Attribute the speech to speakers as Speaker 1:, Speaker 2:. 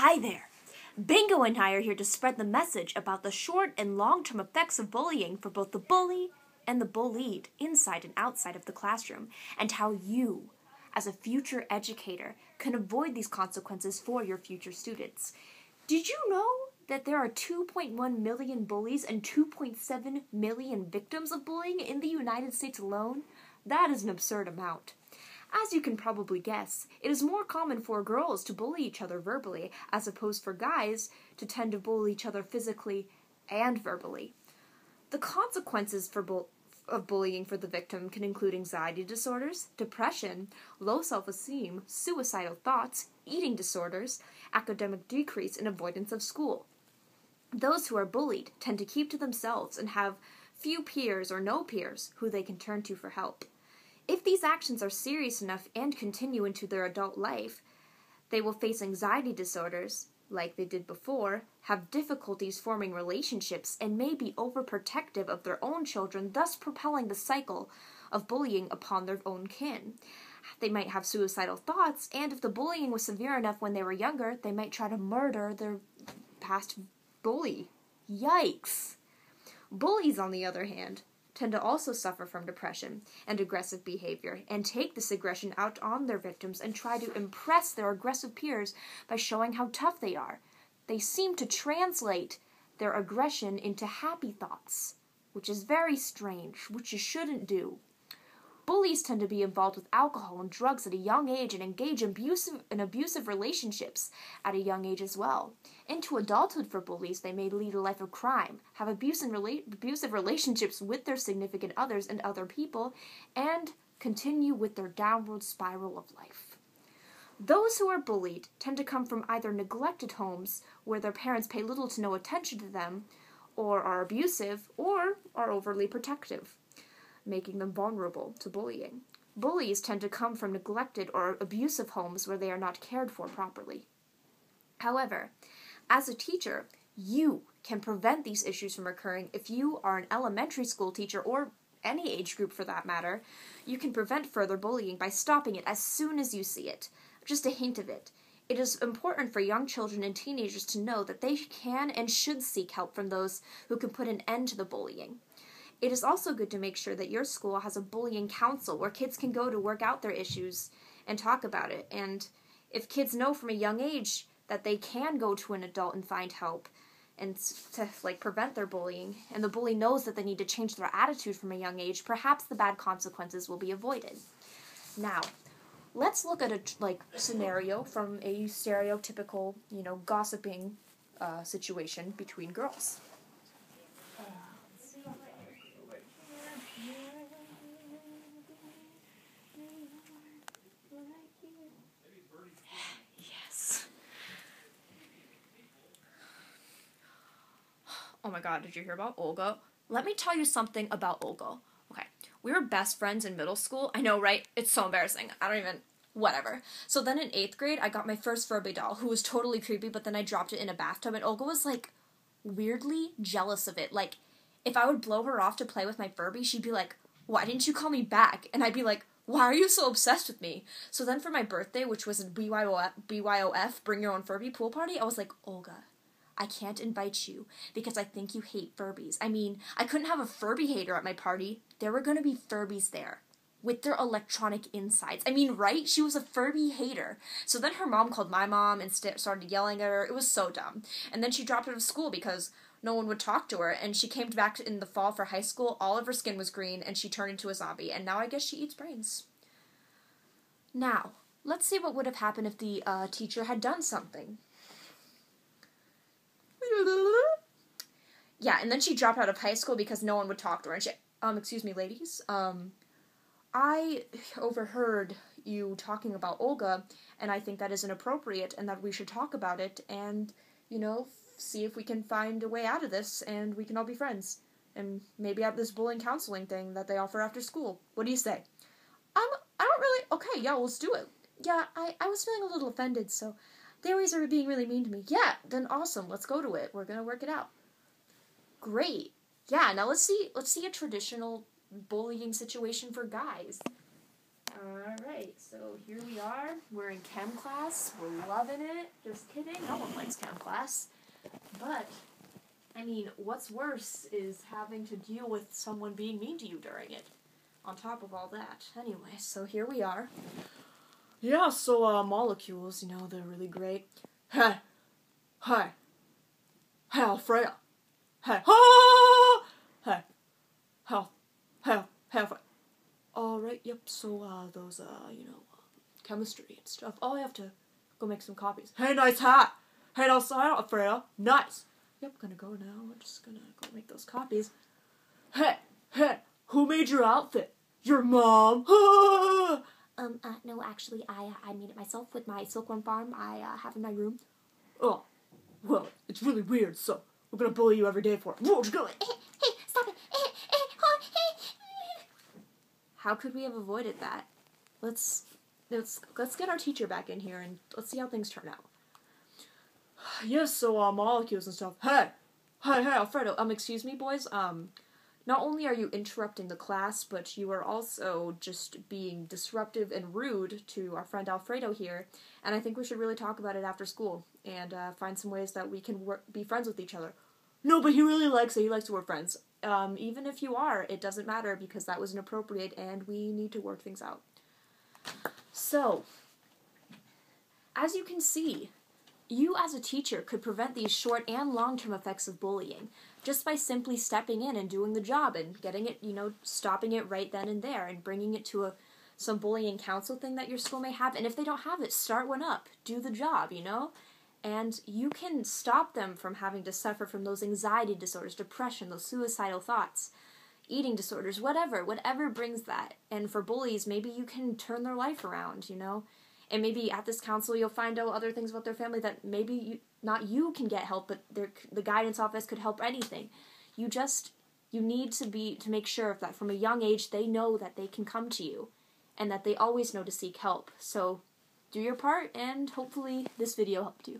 Speaker 1: Hi there! Bingo and I are here to spread the message about the short and long-term effects of bullying for both the bully and the bullied inside and outside of the classroom, and how you, as a future educator, can avoid these consequences for your future students. Did you know that there are 2.1 million bullies and 2.7 million victims of bullying in the United States alone? That is an absurd amount. As you can probably guess, it is more common for girls to bully each other verbally, as opposed for guys to tend to bully each other physically and verbally. The consequences of bullying for the victim can include anxiety disorders, depression, low self-esteem, suicidal thoughts, eating disorders, academic decrease, and avoidance of school. Those who are bullied tend to keep to themselves and have few peers or no peers who they can turn to for help. If these actions are serious enough and continue into their adult life, they will face anxiety disorders, like they did before, have difficulties forming relationships, and may be overprotective of their own children, thus propelling the cycle of bullying upon their own kin. They might have suicidal thoughts, and if the bullying was severe enough when they were younger, they might try to murder their past bully. Yikes! Bullies, on the other hand, tend to also suffer from depression and aggressive behavior, and take this aggression out on their victims and try to impress their aggressive peers by showing how tough they are. They seem to translate their aggression into happy thoughts, which is very strange, which you shouldn't do. Bullies tend to be involved with alcohol and drugs at a young age and engage in abusive relationships at a young age as well. Into adulthood for bullies, they may lead a life of crime, have abusive relationships with their significant others and other people, and continue with their downward spiral of life. Those who are bullied tend to come from either neglected homes where their parents pay little to no attention to them, or are abusive, or are overly protective, making them vulnerable to bullying. Bullies tend to come from neglected or abusive homes where they are not cared for properly. However, as a teacher, you can prevent these issues from occurring. If you are an elementary school teacher, or any age group for that matter, you can prevent further bullying by stopping it as soon as you see it. Just a hint of it. It is important for young children and teenagers to know that they can and should seek help from those who can put an end to the bullying. It is also good to make sure that your school has a bullying council where kids can go to work out their issues and talk about it. And if kids know from a young age that they can go to an adult and find help and to prevent their bullying, and the bully knows that they need to change their attitude from a young age, perhaps the bad consequences will be avoided. Now, let's look at a scenario from a stereotypical, gossiping situation between girls. Oh my god, did you hear about Olga? Let me tell you something about Olga. Okay, we were best friends in middle school. I know, right? It's so embarrassing. Whatever. So then in 8th grade, I got my first Furby doll, who was totally creepy, but then I dropped it in a bathtub, and Olga was, weirdly jealous of it. If I would blow her off to play with my Furby, she'd be like, "Why didn't you call me back?" And I'd be like, "Why are you so obsessed with me?" So then for my birthday, which was a BYOF, Bring Your Own Furby pool party, I was like, "Olga, I can't invite you because I think you hate Furbies." I mean, I couldn't have a Furby hater at my party. There were going to be Furbies there with their electronic insides. I mean, right? She was a Furby hater. So then her mom called my mom and started yelling at her. It was so dumb. And then she dropped out of school because no one would talk to her. And she came back in the fall for high school. All of her skin was green and she turned into a zombie. And now I guess she eats brains. Now, let's see what would have happened if the teacher had done something. Yeah, and then she dropped out of high school because no one would talk to her. And she, excuse me, ladies, I overheard you talking about Olga, and I think that is inappropriate, and that we should talk about it, and, see if we can find a way out of this, and we can all be friends. And maybe have this bullying counseling thing that they offer after school. What do you say? I don't really, okay, yeah, let's do it. Yeah, I was feeling a little offended, so they always are being really mean to me. Yeah, then awesome, let's go to it. We're gonna work it out. Great. Yeah, now let's see a traditional bullying situation for guys. Alright, so here we are. We're in chem class. We're loving it. Just kidding. No one likes chem class. But, I mean, what's worse is having to deal with someone being mean to you during it. On top of all that. Anyway, so here we are. Yeah, so, molecules, you know, they're really great. Hey, Alfredo. Hey, Alright, yep, so, those, chemistry and stuff. Oh, I have to go make some copies. Hey, nice hat! Hey, no sign, Alfredo. Nice! Yep, gonna go now. I'm just gonna go make those copies. Hey, who made your outfit? Your mom?
Speaker 2: No, actually, I made it myself with my silkworm farm I have in my room.
Speaker 1: Oh, well, it's really weird, so we're gonna bully you every day for it. Whoa, just go.
Speaker 2: Hey, stop it!
Speaker 1: How could we have avoided that? Let's get our teacher back in here and let's see how things turn out. Yes, so molecules and stuff. Hey, Alfredo. Excuse me, boys. Not only are you interrupting the class, but you are also just being disruptive and rude to our friend Alfredo here. And I think we should really talk about it after school and find some ways that we can be friends with each other. No, but he really likes it. He likes to work friends. Even if you are, it doesn't matter because that was inappropriate and we need to work things out. So, as you can see, you as a teacher could prevent these short and long-term effects of bullying just by simply stepping in and doing the job and getting it, stopping it right then and there and bringing it to some bullying council thing that your school may have. And if they don't have it, start one up. Do the job, And you can stop them from having to suffer from those anxiety disorders, depression, those suicidal thoughts, eating disorders, whatever brings that. And for bullies, maybe you can turn their life around, And maybe at this council you'll find out other things about their family that maybe not you can get help, but the guidance office could help anything. You need to make sure that from a young age they know that they can come to you and that they always know to seek help. So do your part and hopefully this video helped you.